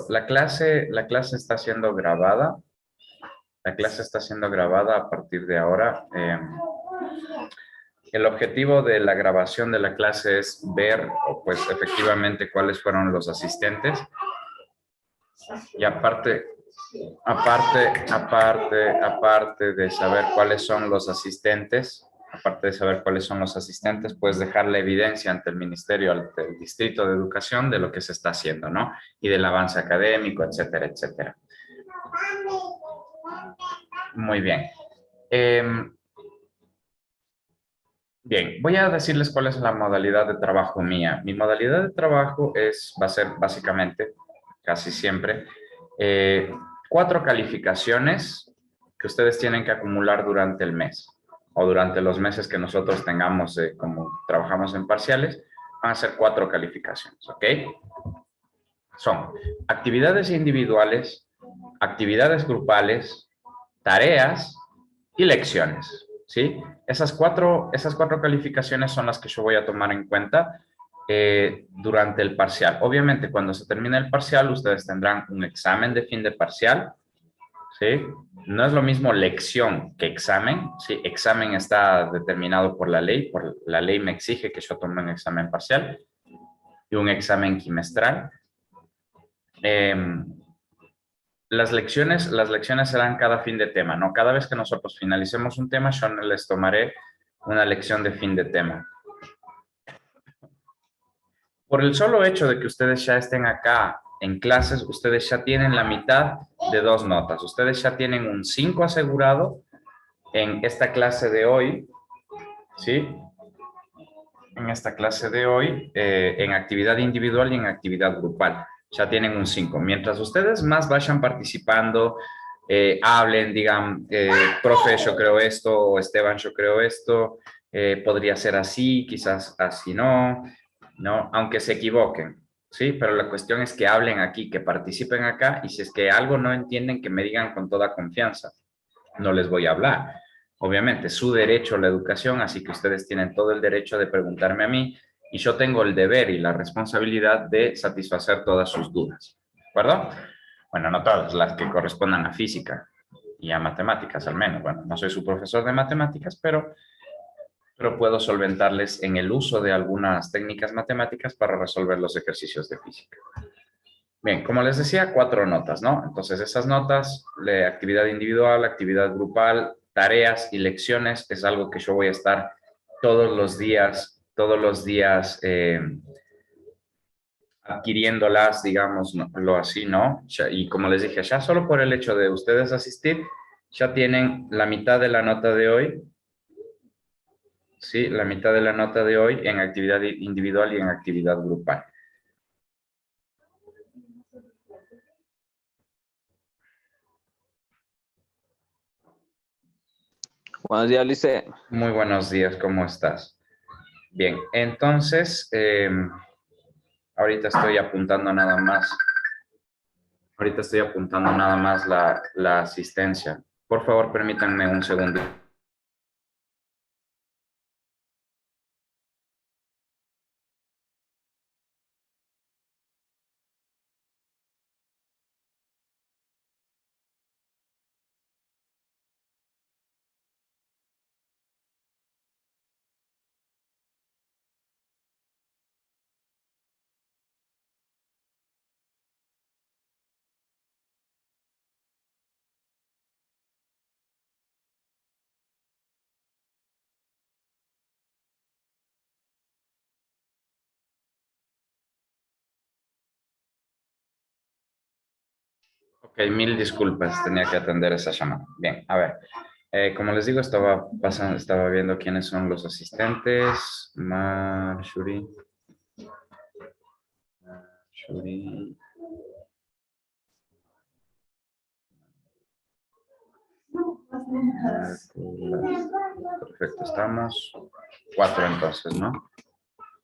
La clase está siendo grabada. La clase está siendo grabada a partir de ahora. El objetivo de la grabación de la clase es ver, pues, efectivamente cuáles fueron los asistentes. Y aparte de saber cuáles son los asistentes, puedes dejar la evidencia ante el Ministerio, ante el Distrito de Educación de lo que se está haciendo, ¿no? Y del avance académico, etcétera, etcétera. Muy bien. Bien, voy a decirles cuál es la modalidad de trabajo mía. Mi modalidad de trabajo va a ser básicamente, casi siempre, 4 calificaciones que ustedes tienen que acumular durante el mes o durante los meses que nosotros tengamos, como trabajamos en parciales, van a ser 4 calificaciones, ¿ok? Son actividades individuales, actividades grupales, tareas y lecciones, ¿sí? Esas cuatro calificaciones son las que yo voy a tomar en cuenta durante el parcial. Obviamente, cuando se termine el parcial, ustedes tendrán un examen de fin de parcial, ¿sí? No es lo mismo lección que examen, ¿sí? Examen está determinado por la ley me exige que yo tome un examen parcial y un examen quimestral. Las lecciones serán cada fin de tema, ¿no? Cada vez que nosotros finalicemos un tema, yo les tomaré una lección de fin de tema. Por el solo hecho de que ustedes ya estén acá en clases, ustedes ya tienen la mitad de 2 notas. Ustedes ya tienen un 5 asegurado en esta clase de hoy, ¿sí? En esta clase de hoy, en actividad individual y en actividad grupal. Ya tienen un 5. Mientras ustedes más vayan participando, hablen, digan, profe, yo creo esto, o Esteban, yo creo esto, podría ser así, quizás así no, aunque se equivoquen, ¿sí? Pero la cuestión es que hablen aquí, que participen acá, y si es que algo no entienden, que me digan con toda confianza. No les voy a hablar. Obviamente, su derecho a la educación, así que ustedes tienen todo el derecho de preguntarme a mí, y yo tengo el deber y la responsabilidad de satisfacer todas sus dudas. ¿De acuerdo? Bueno, no todas las que correspondan a física y a matemáticas, al menos. Bueno, no soy su profesor de matemáticas, pero puedo solventarles en el uso de algunas técnicas matemáticas para resolver los ejercicios de física. Bien, como les decía, 4 notas, ¿no? Entonces, esas notas de actividad individual, actividad grupal, tareas y lecciones es algo que yo voy a estar todos los días adquiriéndolas, digámoslo así, ¿no? Y como les dije, ya solo por el hecho de ustedes asistir, ya tienen la mitad de la nota de hoy, ¿sí? La mitad de la nota de hoy en actividad individual y en actividad grupal. Buenos días, Lice. Muy buenos días, ¿cómo estás? Bien, entonces, ahorita estoy apuntando nada más la asistencia. Por favor, permítanme un segundo. Ok, mil disculpas, tenía que atender esa llamada. Bien, a ver. Como les digo, estaba viendo quiénes son los asistentes. Marjorie. Perfecto, estamos 4 entonces, ¿no?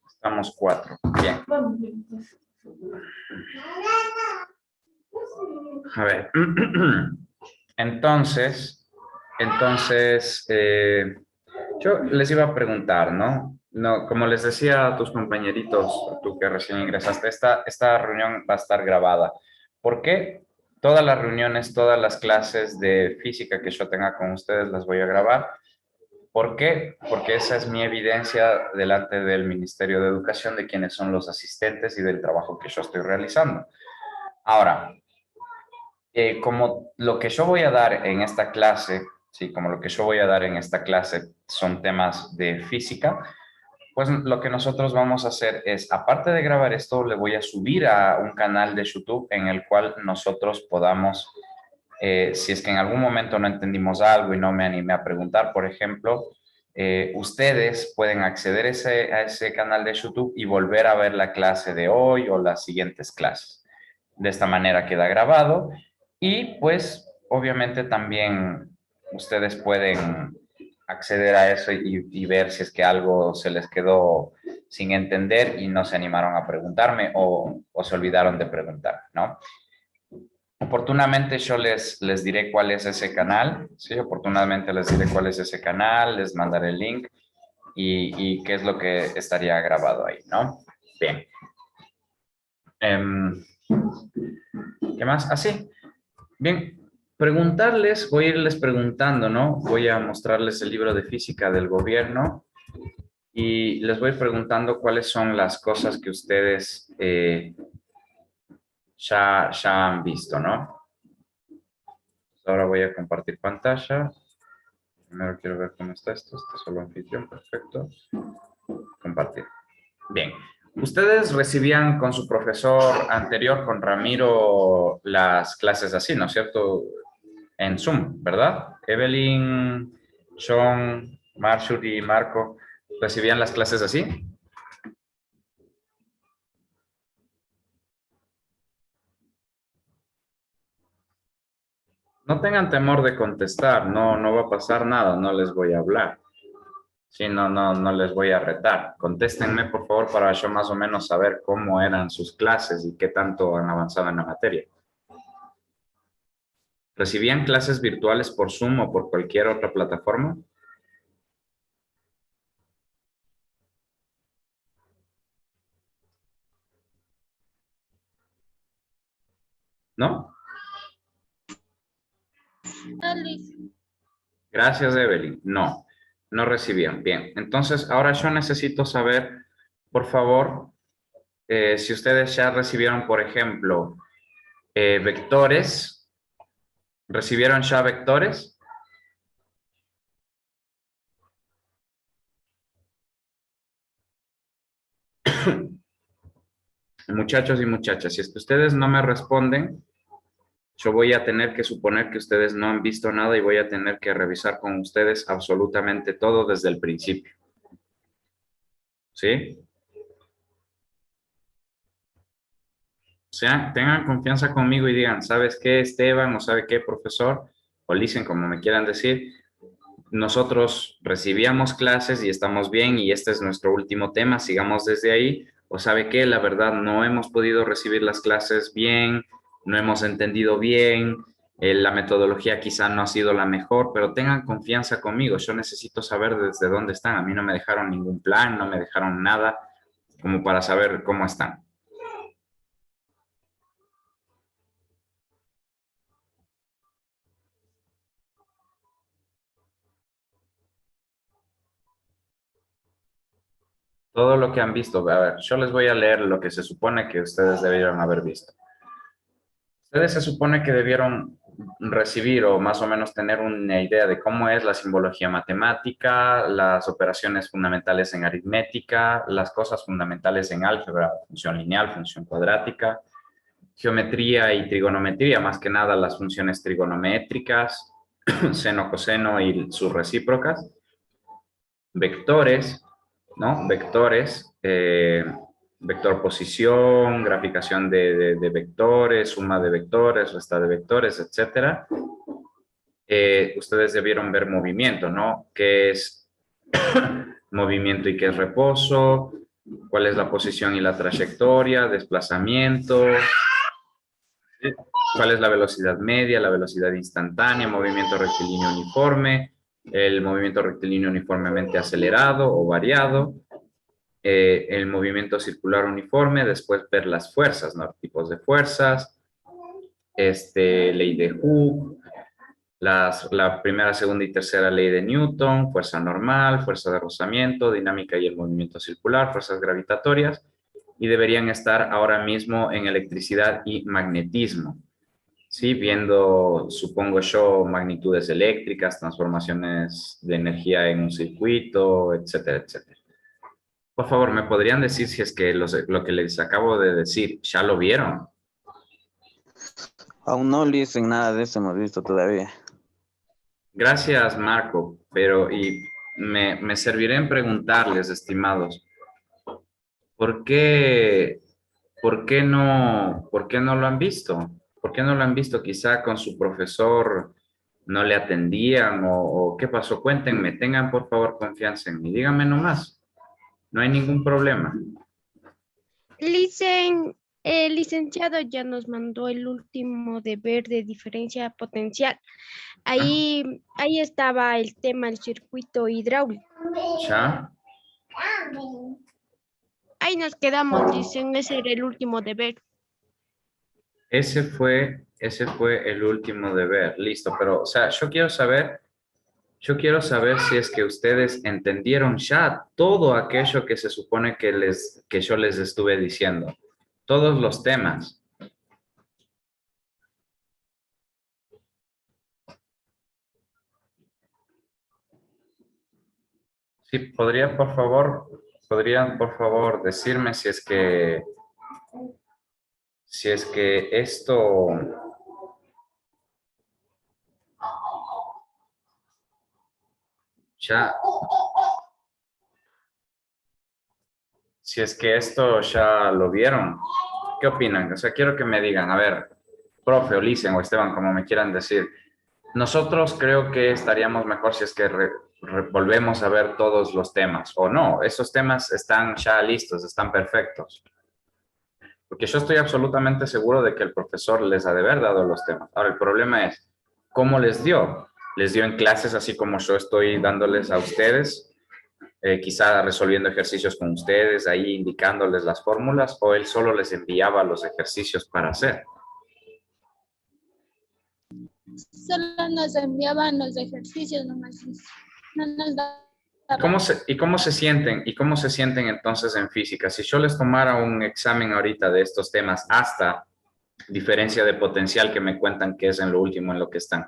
Estamos 4. Bien. A ver. Entonces, yo les iba a preguntar, ¿no? No, como les decía a tus compañeritos, tú que recién ingresaste, esta reunión va a estar grabada. ¿Por qué? Todas las reuniones, todas las clases de física que yo tenga con ustedes las voy a grabar. ¿Por qué? Porque esa es mi evidencia delante del Ministerio de Educación de quiénes son los asistentes y del trabajo que yo estoy realizando. Ahora, como lo que yo voy a dar en esta clase, sí, como lo que yo voy a dar en esta clase son temas de física, pues lo que nosotros vamos a hacer es, aparte de grabar esto, le voy a subir a un canal de YouTube en el cual nosotros podamos, si es que en algún momento no entendimos algo y no me animé a preguntar, por ejemplo, ustedes pueden acceder a ese canal de YouTube y volver a ver la clase de hoy o las siguientes clases. De esta manera queda grabado y pues obviamente también ustedes pueden acceder a eso y ver si es que algo se les quedó sin entender y no se animaron a preguntarme o se olvidaron de preguntar, ¿no? Oportunamente yo les diré cuál es ese canal, ¿sí? Oportunamente les diré cuál es ese canal, les mandaré el link y qué es lo que estaría grabado ahí, ¿no? Bien. ¿Qué más? Así. Bien. Preguntarles, voy a irles preguntando, ¿no? Voy a mostrarles el libro de física del gobierno y les voy preguntando cuáles son las cosas que ustedes ya han visto, ¿no? Ahora voy a compartir pantalla. Primero quiero ver cómo está esto. Está solo anfitrión, perfecto. Compartir. Bien. Ustedes recibían con su profesor anterior, con Ramiro, las clases así, ¿no es cierto? En Zoom, ¿verdad? Evelyn, Sean, Marjorie y Marco, ¿recibían las clases así? No tengan temor de contestar, no va a pasar nada, no les voy a hablar. Sí, no les voy a retar. Contéstenme, por favor, para yo más o menos saber cómo eran sus clases y qué tanto han avanzado en la materia. ¿Recibían clases virtuales por Zoom o por cualquier otra plataforma? ¿No? Gracias, Evelyn. No recibían. Bien, entonces ahora yo necesito saber, por favor, si ustedes ya recibieron, por ejemplo, vectores. ¿Recibieron ya vectores? Muchachos y muchachas, si es que ustedes no me responden, yo voy a tener que suponer que ustedes no han visto nada y voy a tener que revisar con ustedes absolutamente todo desde el principio. ¿Sí? O sea, tengan confianza conmigo y digan, ¿sabes qué, Esteban? ¿O sabe qué, profesor? O dicen como me quieran decir. Nosotros recibíamos clases y estamos bien y este es nuestro último tema, sigamos desde ahí. O sabe qué, la verdad no hemos podido recibir las clases bien, no hemos entendido bien, la metodología quizá no ha sido la mejor, pero tengan confianza conmigo. Yo necesito saber desde dónde están. A mí no me dejaron ningún plan, no me dejaron nada como para saber cómo están. Todo lo que han visto, a ver, yo les voy a leer lo que se supone que ustedes debieron haber visto. Ustedes se supone que debieron recibir o más o menos tener una idea de cómo es la simbología matemática, las operaciones fundamentales en aritmética, las cosas fundamentales en álgebra, función lineal, función cuadrática, geometría y trigonometría, más que nada las funciones trigonométricas, seno, coseno y sus recíprocas, vectores, ¿no? Vectores, vector posición, graficación de vectores, suma de vectores, resta de vectores, etcétera. Ustedes debieron ver movimiento, ¿no? ¿Qué es movimiento y qué es reposo? ¿Cuál es la posición y la trayectoria? Desplazamiento. ¿Cuál es la velocidad media, la velocidad instantánea, movimiento rectilíneo uniforme, el movimiento rectilíneo uniformemente acelerado o variado, el movimiento circular uniforme, después ver las fuerzas, ¿no? Tipos de fuerzas, ley de Hooke, la primera, segunda y tercera ley de Newton, fuerza normal, fuerza de rozamiento, dinámica y el movimiento circular, fuerzas gravitatorias, y deberían estar ahora mismo en electricidad y magnetismo. Sí, viendo, supongo yo, magnitudes eléctricas, transformaciones de energía en un circuito, etcétera, etcétera. Por favor, ¿me podrían decir si es que lo que les acabo de decir ya lo vieron? Aún no le dicen nada de eso, hemos visto todavía. Gracias, Marco, pero me serviré en preguntarles, estimados, ¿por qué, por qué no lo han visto? ¿Por qué no lo han visto? Quizá con su profesor no le atendían o qué pasó. Cuéntenme, tengan por favor confianza en mí. Díganme nomás, no hay ningún problema. El licenciado ya nos mandó el último deber de diferencia potencial. Ahí estaba el tema del circuito hidráulico. ¿Ya? Ahí nos quedamos, dicen, ese era el último deber. Ese fue el último deber. Listo, pero, o sea, yo quiero saber si es que ustedes entendieron ya todo aquello que se supone que yo les estuve diciendo. Todos los temas. Sí, podrían por favor decirme si es que esto ya, si es que esto ya lo vieron. ¿Qué opinan? O sea, quiero que me digan, a ver, profe, o Licen, o Esteban, como me quieran decir. Nosotros creo que estaríamos mejor si es que volvemos a ver todos los temas, o no, esos temas están ya listos, están perfectos. Porque yo estoy absolutamente seguro de que el profesor les ha de haber dado los temas. Ahora, el problema es, ¿cómo les dio? ¿Les dio en clases así como yo estoy dándoles a ustedes? Quizá resolviendo ejercicios con ustedes, ahí indicándoles las fórmulas, o él solo les enviaba los ejercicios para hacer. Solo nos enviaban los ejercicios nomás. No nos daban. ¿Cómo se sienten? ¿Y cómo se sienten entonces en física? Si yo les tomara un examen ahorita de estos temas hasta diferencia de potencial que me cuentan que es en lo último en lo que están,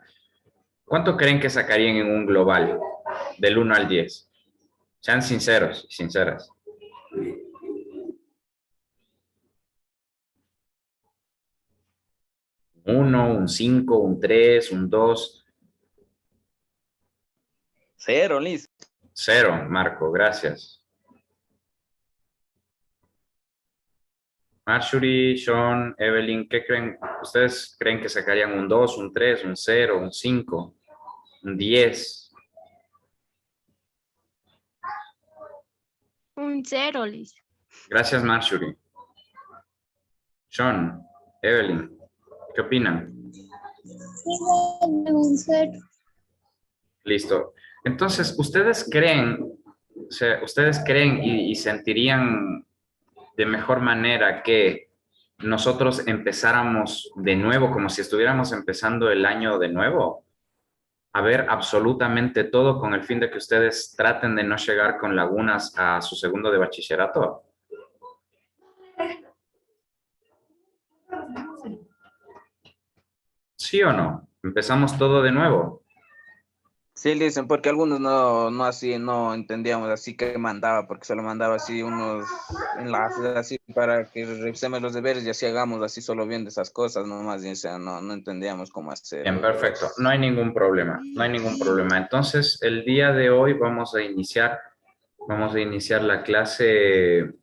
¿cuánto creen que sacarían en un global del 1 al 10? Sean sinceros y sinceras. ¿1, un 5, un 3, un 2? 0, Liz. 0, Marco, gracias. Marjorie, Sean, Evelyn, ¿qué creen? ¿Ustedes creen que sacarían un 2, un 3, un 0, un 5, un 10? Un 0, Liz. Gracias, Marjorie. Sean, Evelyn, ¿qué opinan? Un cero. Listo. Entonces, ¿ustedes creen, o sea, ustedes creen y sentirían de mejor manera que nosotros empezáramos de nuevo, como si estuviéramos empezando el año de nuevo? A ver absolutamente todo con el fin de que ustedes traten de no llegar con lagunas a su segundo de bachillerato. ¿Sí o no? Empezamos todo de nuevo. Sí, dicen, porque algunos no así, no entendíamos así que mandaba, porque solo mandaba así unos enlaces así para que revisemos los deberes y así hagamos así solo viendo esas cosas nomás, y, o sea, no entendíamos cómo hacer. Bien, perfecto. No hay ningún problema. No hay ningún problema. Entonces, el día de hoy vamos a iniciar la clase.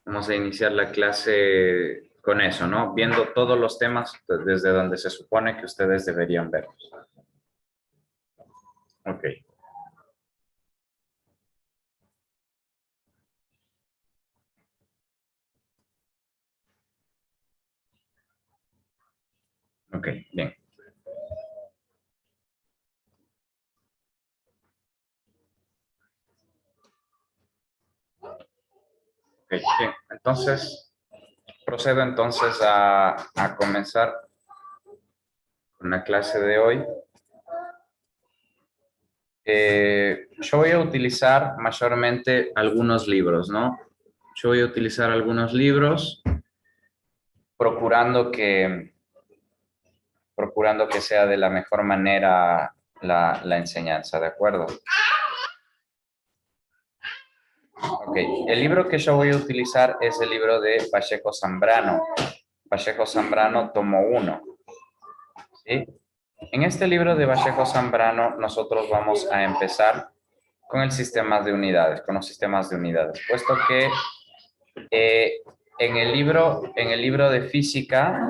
Vamos a iniciar la clase con eso, ¿no? Viendo todos los temas desde donde se supone que ustedes deberían verlos. Ok. Ok, bien. Ok, bien. Entonces, procedo entonces a comenzar con la clase de hoy. Yo voy a utilizar mayormente algunos libros, ¿no? Yo voy a utilizar algunos libros procurando que sea de la mejor manera la enseñanza, ¿de acuerdo? Ok, el libro que yo voy a utilizar es el libro de Pacheco Zambrano. Pacheco Zambrano, tomo 1. ¿Sí? En este libro de Pacheco Zambrano, nosotros vamos a empezar con el sistema de unidades, con los sistemas de unidades, puesto que en el libro de física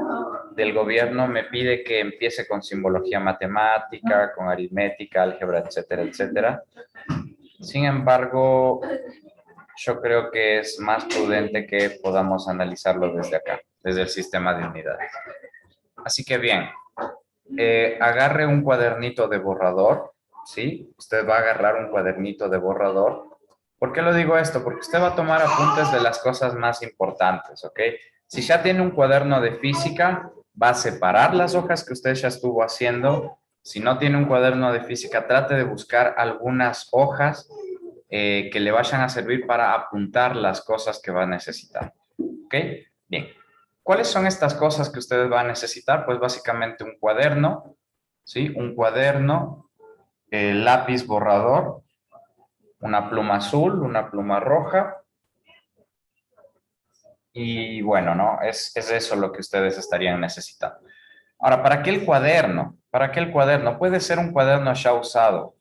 del gobierno me pide que empiece con simbología matemática, con aritmética, álgebra, etcétera, etcétera. Sin embargo, yo creo que es más prudente que podamos analizarlo desde acá, desde el sistema de unidades. Así que bien, agarre un cuadernito de borrador, ¿sí? Usted va a agarrar un cuadernito de borrador. ¿Por qué lo digo esto? Porque usted va a tomar apuntes de las cosas más importantes, ¿ok? Si ya tiene un cuaderno de física, va a separar las hojas que usted ya estuvo haciendo. Si no tiene un cuaderno de física, trate de buscar algunas hojas que le vayan a servir para apuntar las cosas que va a necesitar. ¿Ok? Bien. ¿Cuáles son estas cosas que ustedes van a necesitar? Pues básicamente un cuaderno, ¿sí? Un cuaderno, lápiz borrador, una pluma azul, una pluma roja. Y bueno, ¿no? Es eso lo que ustedes estarían necesitando. Ahora, ¿para qué el cuaderno? ¿Para qué el cuaderno? Puede ser un cuaderno ya usado,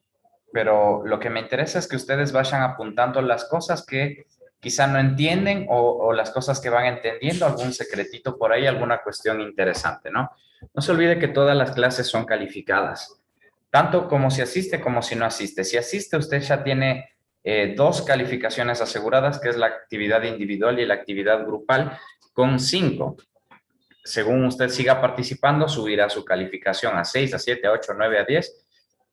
pero lo que me interesa es que ustedes vayan apuntando las cosas que quizá no entienden o las cosas que van entendiendo, algún secretito por ahí, alguna cuestión interesante, ¿no? No se olvide que todas las clases son calificadas, tanto como si asiste como si no asiste. Si asiste, usted ya tiene 2 calificaciones aseguradas, que es la actividad individual y la actividad grupal, con 5. Según usted siga participando, subirá su calificación a 6, a 7, a 8, a 9, a 10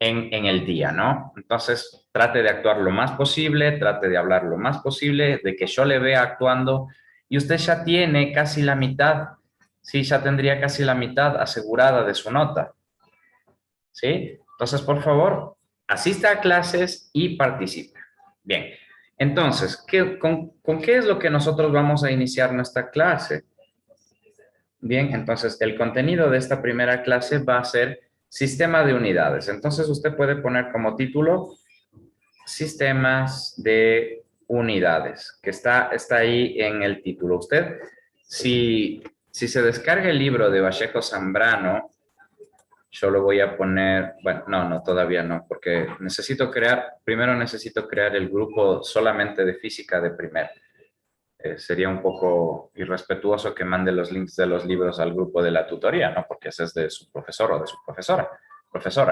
en el día, ¿no? Entonces, trate de actuar lo más posible, trate de hablar lo más posible, de que yo le vea actuando, y usted ya tiene casi la mitad, sí, ya tendría casi la mitad asegurada de su nota, ¿sí? Entonces, por favor, asista a clases y participe. Bien, entonces, ¿con qué es lo que nosotros vamos a iniciar nuestra clase? Bien, entonces el contenido de esta primera clase va a ser sistema de unidades. Entonces usted puede poner como título sistemas de unidades, que está ahí en el título. Usted, si se descarga el libro de Pacheco Zambrano, yo lo voy a poner, bueno, no, todavía no, porque primero necesito crear el grupo solamente de física de primero. Sería un poco irrespetuoso que mande los links de los libros al grupo de la tutoría, ¿no? Porque ese es de su profesor o de su profesora,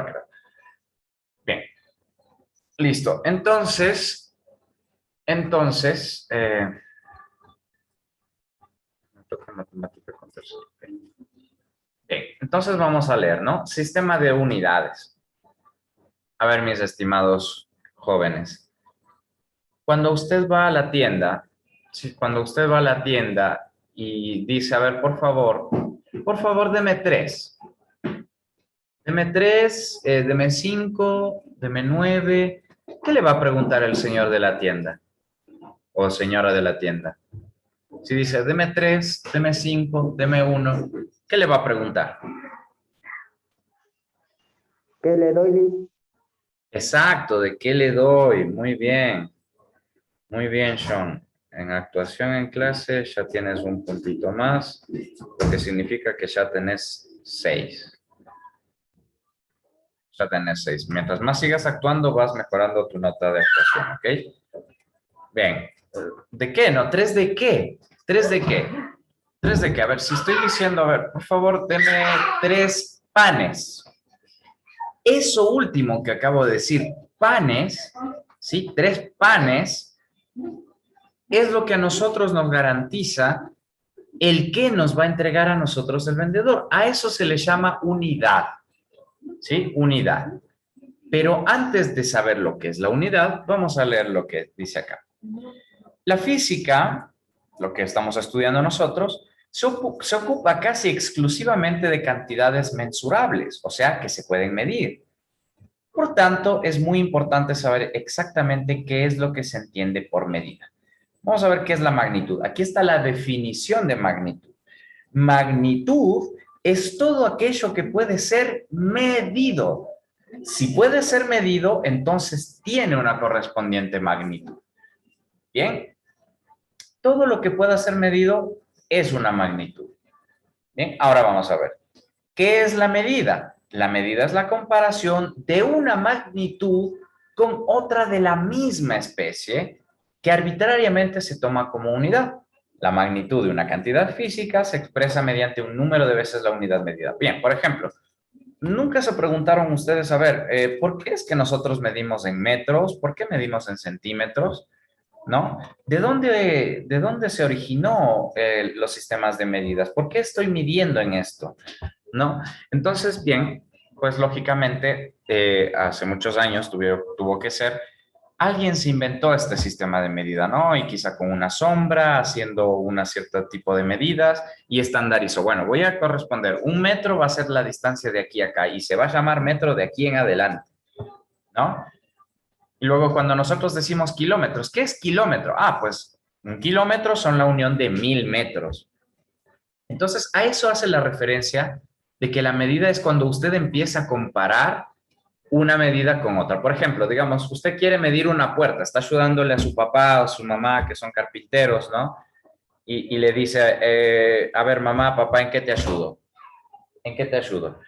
creo. Bien. Listo. Entonces, me toca matemática con tercero. Bien, entonces vamos a leer, ¿no? Sistema de unidades. A ver, mis estimados jóvenes. Cuando usted va a la tienda, cuando usted va a la tienda y dice, a ver, por favor, deme 3. Deme 3, deme 5, deme 9. ¿Qué le va a preguntar el señor de la tienda? O señora de la tienda. Si dice, deme 3, deme 5, deme 1, ¿qué le va a preguntar? ¿Qué le doy? Exacto, ¿de qué le doy? Muy bien. Muy bien, Sean. En actuación en clase ya tienes un puntito más, lo que significa que ya tenés 6. Ya tenés 6. Mientras más sigas actuando, vas mejorando tu nota de actuación, ¿ok? Bien. ¿De qué? No, 3 de qué. 3 de qué. 3 de qué. A ver, si estoy diciendo, a ver, por favor, deme 3 panes. Eso último que acabo de decir, panes, ¿sí? 3 panes, es lo que a nosotros nos garantiza el que nos va a entregar a nosotros el vendedor. A eso se le llama unidad, ¿sí? Unidad. Pero antes de saber lo que es la unidad, vamos a leer lo que dice acá. La física, lo que estamos estudiando nosotros, se ocupa casi exclusivamente de cantidades mensurables, o sea, que se pueden medir. Por tanto, es muy importante saber exactamente qué es lo que se entiende por medida. Vamos a ver qué es la magnitud. Aquí está la definición de magnitud. Magnitud es todo aquello que puede ser medido. Si puede ser medido, entonces tiene una correspondiente magnitud. Bien, todo lo que pueda ser medido es una magnitud. Bien, ahora vamos a ver. ¿Qué es la medida? La medida es la comparación de una magnitud con otra de la misma especie que arbitrariamente se toma como unidad. La magnitud de una cantidad física se expresa mediante un número de veces la unidad medida. Bien, por ejemplo, nunca se preguntaron ustedes, a ver, ¿por qué es que nosotros medimos en metros? ¿Por qué medimos en centímetros? ¿No? ¿De dónde se originó los sistemas de medidas? ¿Por qué estoy midiendo en esto? ¿No? Entonces, bien, pues lógicamente, hace muchos años tuvo que ser, alguien se inventó este sistema de medida, ¿no? Y quizá con una sombra, haciendo un cierto tipo de medidas y estandarizó. Bueno, voy a corresponder, 1 metro va a ser la distancia de aquí a acá y se va a llamar metro de aquí en adelante, ¿no? Y luego cuando nosotros decimos kilómetros, ¿qué es kilómetro? Ah, pues 1 kilómetro son la unión de 1000 metros. Entonces, a eso hace la referencia de que la medida es cuando usted empieza a comparar una medida con otra. Por ejemplo, digamos, usted quiere medir una puerta, está ayudándole a su papá o su mamá, que son carpinteros, ¿no? Y le dice, a ver, mamá, papá, ¿en qué te ayudo? ¿En qué te ayudo?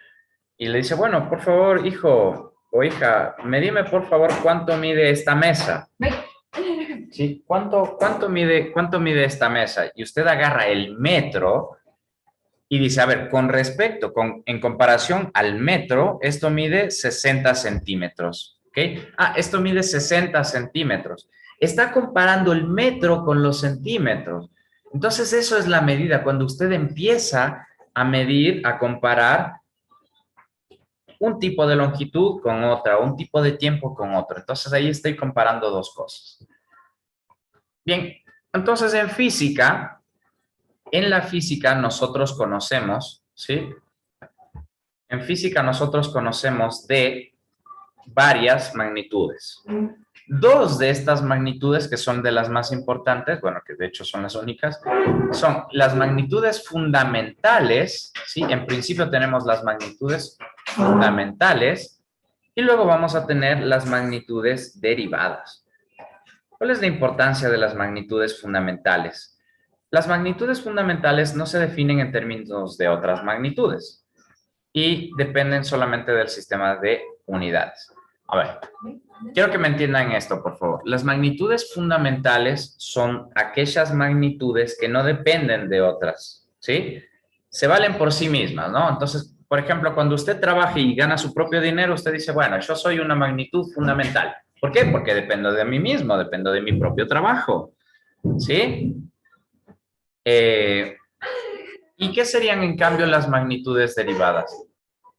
Y le dice, bueno, por favor, hijo o hija, medime por favor cuánto mide esta mesa. ¿Sí? ¿Cuánto mide esta mesa? Y usted agarra el metro y dice, a ver, en comparación al metro, esto mide 60 centímetros, ¿ok? Ah, esto mide 60 centímetros. Está comparando el metro con los centímetros. Entonces, eso es la medida, cuando usted empieza a medir, a comparar un tipo de longitud con otra, un tipo de tiempo con otro. Entonces, ahí estoy comparando dos cosas. Bien, entonces en la física nosotros conocemos, ¿sí? En física nosotros conocemos de varias magnitudes. Dos de estas magnitudes, que son de las más importantes, bueno, que de hecho son las únicas, son las magnitudes fundamentales, ¿sí? En principio tenemos las magnitudes fundamentales y luego vamos a tener las magnitudes derivadas. ¿Cuál es la importancia de las magnitudes fundamentales? Las magnitudes fundamentales no se definen en términos de otras magnitudes y dependen solamente del sistema de unidades. A ver, quiero que me entiendan esto, por favor. Las magnitudes fundamentales son aquellas magnitudes que no dependen de otras, ¿sí? Se valen por sí mismas, ¿no? Entonces, por ejemplo, cuando usted trabaja y gana su propio dinero, usted dice, bueno, yo soy una magnitud fundamental. ¿Por qué? Porque dependo de mí mismo, dependo de mi propio trabajo, ¿sí? ¿Y qué serían, en cambio, las magnitudes derivadas?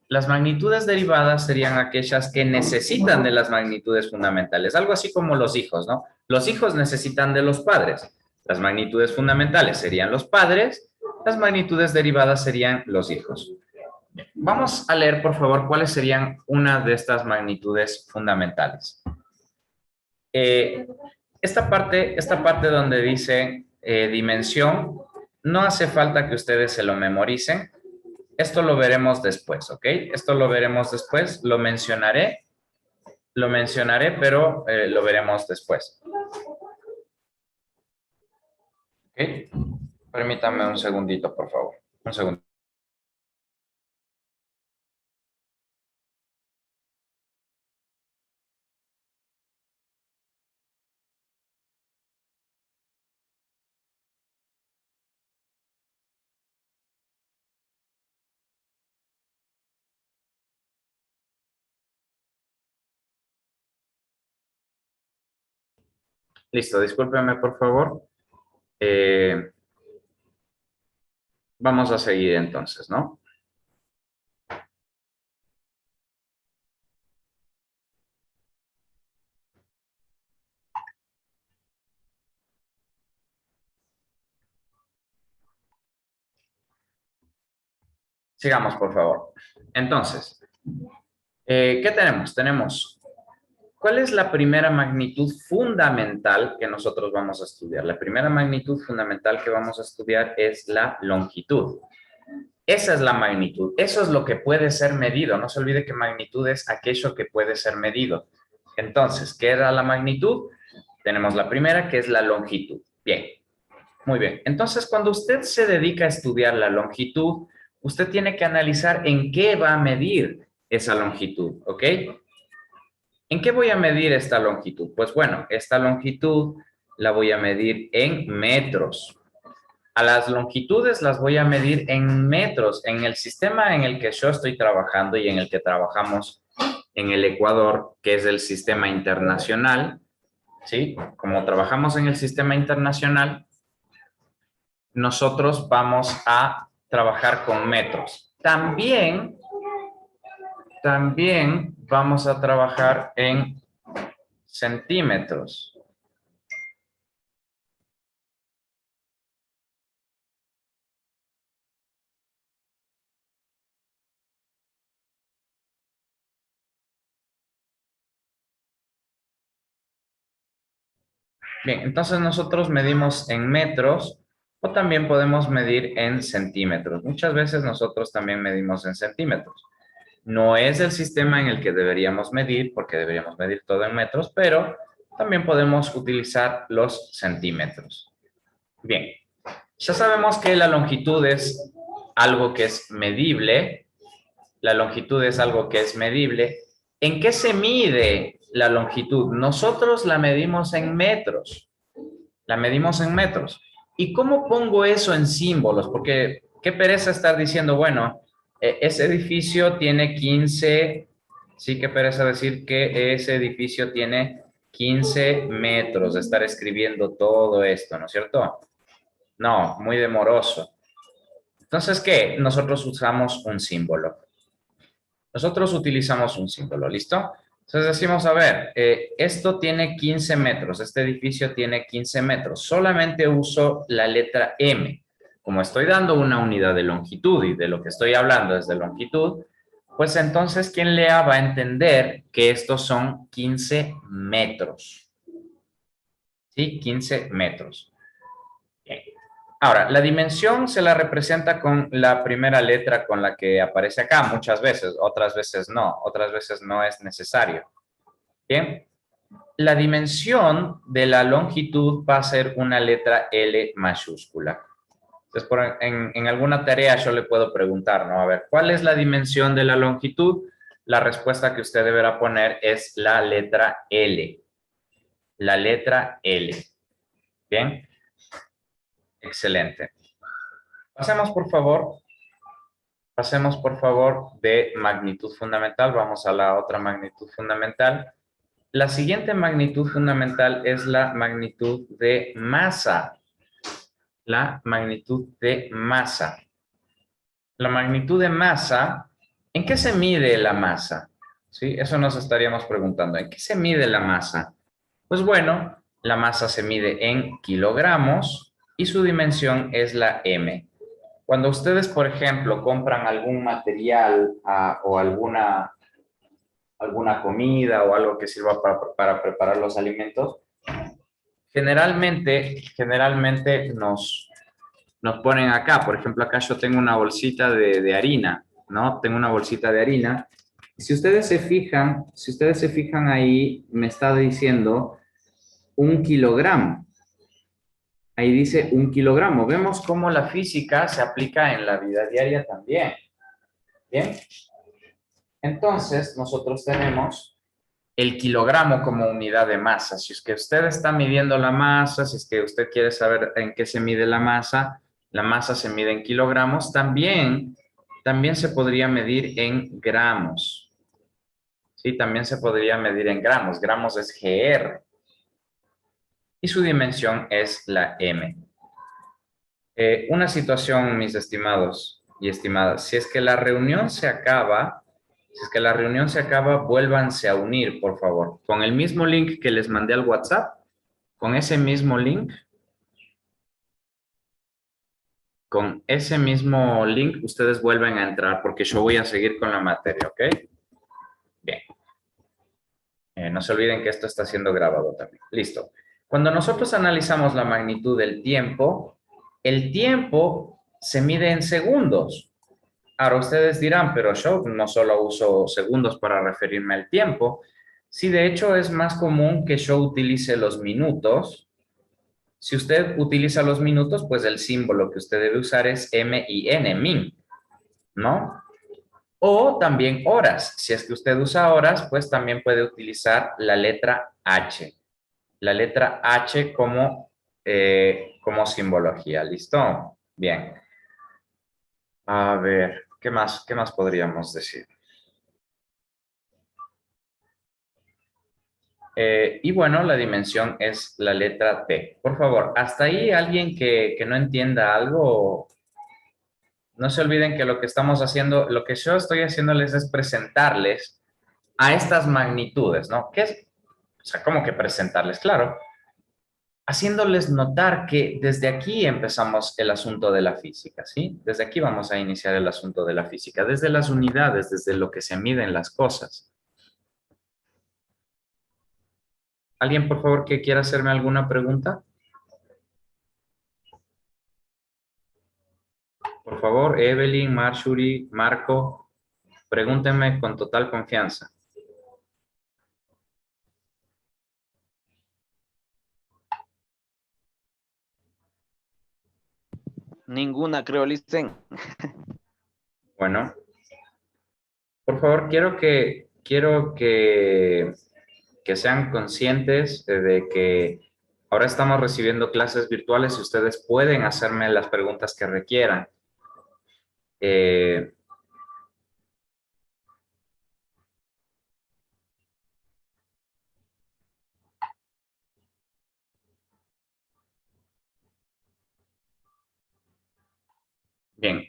Las magnitudes derivadas serían aquellas que necesitan de las magnitudes fundamentales, algo así como los hijos, ¿no? Los hijos necesitan de los padres. Las magnitudes fundamentales serían los padres, las magnitudes derivadas serían los hijos. Vamos a leer, por favor, cuáles serían una de estas magnitudes fundamentales. Esta parte donde dice dimensión, no hace falta que ustedes se lo memoricen. Esto lo veremos después, ¿ok? Esto lo veremos después, lo mencionaré, pero lo veremos después. ¿Ok? Permítanme un segundito, por favor. Un segundo. Listo, discúlpenme, por favor. Vamos a seguir entonces, ¿no? Sigamos, por favor. Entonces, ¿qué tenemos? Tenemos, ¿cuál es la primera magnitud fundamental que nosotros vamos a estudiar? La primera magnitud fundamental que vamos a estudiar es la longitud. Esa es la magnitud. Eso es lo que puede ser medido. No se olvide que magnitud es aquello que puede ser medido. Entonces, ¿qué era la magnitud? Tenemos la primera, que es la longitud. Bien, muy bien. Entonces, cuando usted se dedica a estudiar la longitud, usted tiene que analizar en qué va a medir esa longitud, ¿ok? ¿En qué voy a medir esta longitud? Pues bueno, esta longitud la voy a medir en metros. A las longitudes las voy a medir en metros. En el sistema en el que yo estoy trabajando y en el que trabajamos en el Ecuador, que es el sistema internacional, ¿sí? Como trabajamos en el sistema internacional, nosotros vamos a trabajar con metros. También vamos a trabajar en centímetros. Bien, entonces nosotros medimos en metros o también podemos medir en centímetros. Muchas veces nosotros también medimos en centímetros. No es el sistema en el que deberíamos medir, porque deberíamos medir todo en metros, pero también podemos utilizar los centímetros. Bien, ya sabemos que la longitud es algo que es medible. La longitud es algo que es medible. ¿En qué se mide la longitud? Nosotros la medimos en metros. La medimos en metros. ¿Y cómo pongo eso en símbolos? Porque qué pereza estar diciendo, bueno, ese edificio tiene 15, sí, qué pereza decir que ese edificio tiene 15 metros, de estar escribiendo todo esto, ¿no es cierto? No, muy demoroso. Entonces, ¿qué? Nosotros usamos un símbolo. Nosotros utilizamos un símbolo, ¿listo? Entonces decimos, a ver, esto tiene 15 metros, este edificio tiene 15 metros. Solamente uso la letra M. Como estoy dando una unidad de longitud y de lo que estoy hablando es de longitud, pues entonces quien lea va a entender que estos son 15 metros. ¿Sí? 15 metros. Bien. Ahora, la dimensión se la representa con la primera letra con la que aparece acá muchas veces, otras veces no es necesario. Bien, la dimensión de la longitud va a ser una letra L mayúscula. Entonces, en alguna tarea yo le puedo preguntar, ¿no? A ver, ¿cuál es la dimensión de la longitud? La respuesta que usted deberá poner es la letra L. La letra L. Bien. Excelente. Pasemos, por favor, de magnitud fundamental. Vamos a la otra magnitud fundamental. La siguiente magnitud fundamental es la magnitud de masa. La magnitud de masa. La magnitud de masa, ¿en qué se mide la masa? ¿Sí? Eso nos estaríamos preguntando. ¿En qué se mide la masa? Pues bueno, la masa se mide en kilogramos y su dimensión es la M. Cuando ustedes, por ejemplo, compran algún material o alguna comida o algo que sirva para preparar los alimentos, generalmente nos ponen acá. Por ejemplo, acá yo tengo una bolsita de harina, ¿no? Tengo una bolsita de harina. Si ustedes se fijan ahí, me está diciendo 1 kilogramo. Ahí dice 1 kilogramo. Vemos cómo la física se aplica en la vida diaria también. ¿Bien? Entonces, nosotros tenemos el kilogramo como unidad de masa. Si es que usted está midiendo la masa, si es que usted quiere saber en qué se mide la masa se mide en kilogramos. También se podría medir en gramos. Sí, también se podría medir en gramos. Gramos es GR. Y su dimensión es la M. Una situación, mis estimados y estimadas, si es que la reunión se acaba, vuélvanse a unir, por favor, con el mismo link que les mandé al WhatsApp, con ese mismo link, con ese mismo link ustedes vuelven a entrar porque yo voy a seguir con la materia, ¿ok? Bien. No se olviden que esto está siendo grabado también. Listo. Cuando nosotros analizamos la magnitud del tiempo, el tiempo se mide en segundos. Ahora ustedes dirán, pero yo no solo uso segundos para referirme al tiempo. Sí, de hecho es más común que yo utilice los minutos. Si usted utiliza los minutos, pues el símbolo que usted debe usar es MIN, min, ¿no? O también horas. Si es que usted usa horas, pues también puede utilizar la letra H. La letra H como simbología. ¿Listo? Bien. A ver, qué más podríamos decir? Y bueno, la dimensión es la letra T. Por favor, hasta ahí alguien que no entienda algo, no se olviden que lo que estamos haciendo, lo que yo estoy haciéndoles es presentarles a estas magnitudes, ¿no? ¿Qué es? O sea, ¿cómo que presentarles? Claro, haciéndoles notar que desde aquí empezamos el asunto de la física, ¿sí? Desde aquí vamos a iniciar el asunto de la física, desde las unidades, desde lo que se miden las cosas. ¿Alguien, por favor, que quiera hacerme alguna pregunta? Por favor, Evelyn, Marjorie, Marco, pregúntenme con total confianza. Ninguna, creo, Listen. Bueno, por favor, quiero que sean conscientes de que ahora estamos recibiendo clases virtuales y ustedes pueden hacerme las preguntas que requieran. Bien,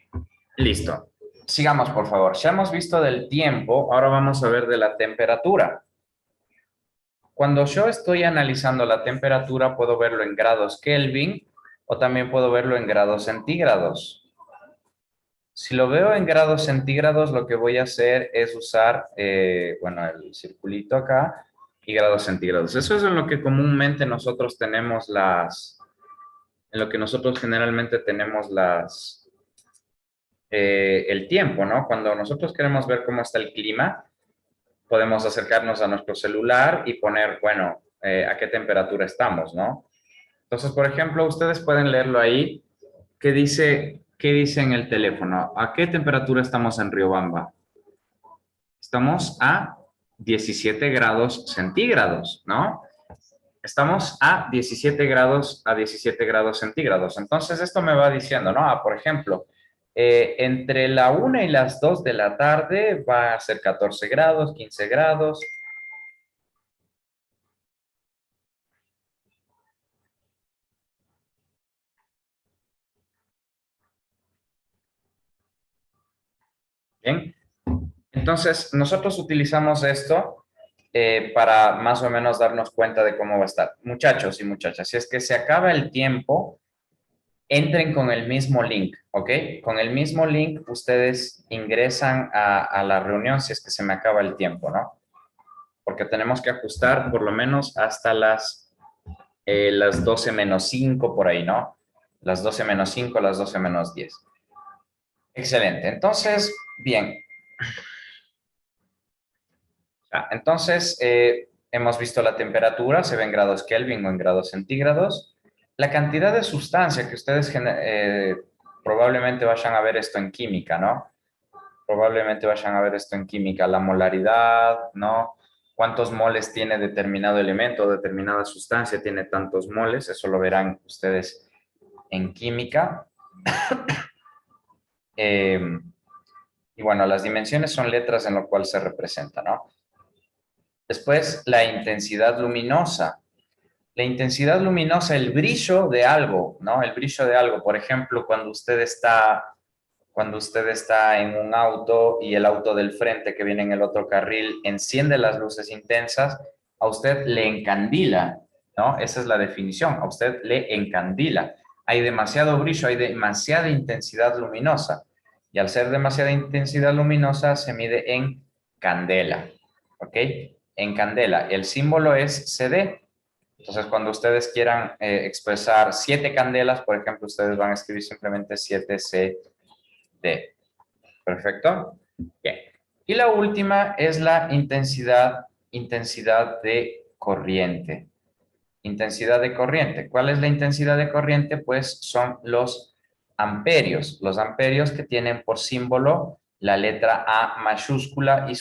listo. Sigamos, por favor. Ya hemos visto del tiempo, ahora vamos a ver de la temperatura. Cuando yo estoy analizando la temperatura, puedo verlo en grados Kelvin o también puedo verlo en grados centígrados. Si lo veo en grados centígrados, lo que voy a hacer es usar, bueno, el circulito acá y grados centígrados. Eso es en lo que comúnmente nosotros tenemos en lo que nosotros generalmente tenemos el tiempo, ¿no? Cuando nosotros queremos ver cómo está el clima, podemos acercarnos a nuestro celular y poner, bueno, a qué temperatura estamos, ¿no? Entonces, por ejemplo, ustedes pueden leerlo ahí. ¿Qué dice en el teléfono? ¿A qué temperatura estamos en Riobamba? Estamos a 17 grados centígrados, ¿no? Estamos a 17 grados centígrados. Entonces, esto me va diciendo, ¿no? Por ejemplo, entre la 1 y las 2 de la tarde va a ser 14 grados, 15 grados. Bien. Entonces, nosotros utilizamos esto para más o menos darnos cuenta de cómo va a estar. Muchachos y muchachas, si es que se acaba el tiempo, entren con el mismo link, ¿ok? Con el mismo link ustedes ingresan a la reunión si es que se me acaba el tiempo, ¿no? Porque tenemos que ajustar por lo menos hasta las 12 menos 5 por ahí, ¿no? Las 12 menos 5, las 12 menos 10. Excelente. Entonces, bien. Entonces, hemos visto la temperatura, se ve en grados Kelvin o en grados centígrados. La cantidad de sustancia que ustedes probablemente vayan a ver esto en química, ¿no? Probablemente vayan a ver esto en química, la molaridad, ¿no? Cuántos moles tiene determinado elemento o determinada sustancia tiene tantos moles, eso lo verán ustedes en química. Y bueno, las dimensiones son letras en lo cual se representa, ¿no? Después, la intensidad luminosa. La intensidad luminosa, el brillo de algo, ¿no? El brillo de algo. Por ejemplo, cuando usted está en un auto y el auto del frente que viene en el otro carril enciende las luces intensas, a usted le encandila, ¿no? Esa es la definición, a usted le encandila. Hay demasiado brillo, hay demasiada intensidad luminosa. Y al ser demasiada intensidad luminosa se mide en candela. ¿Ok? En candela. El símbolo es CD. Entonces, cuando ustedes quieran expresar 7 candelas, por ejemplo, ustedes van a escribir simplemente 7CD. ¿Perfecto? Bien. Y la última es la intensidad de corriente. Intensidad de corriente. ¿Cuál es la intensidad de corriente? Pues son los amperios. Los amperios que tienen por símbolo la letra A mayúscula y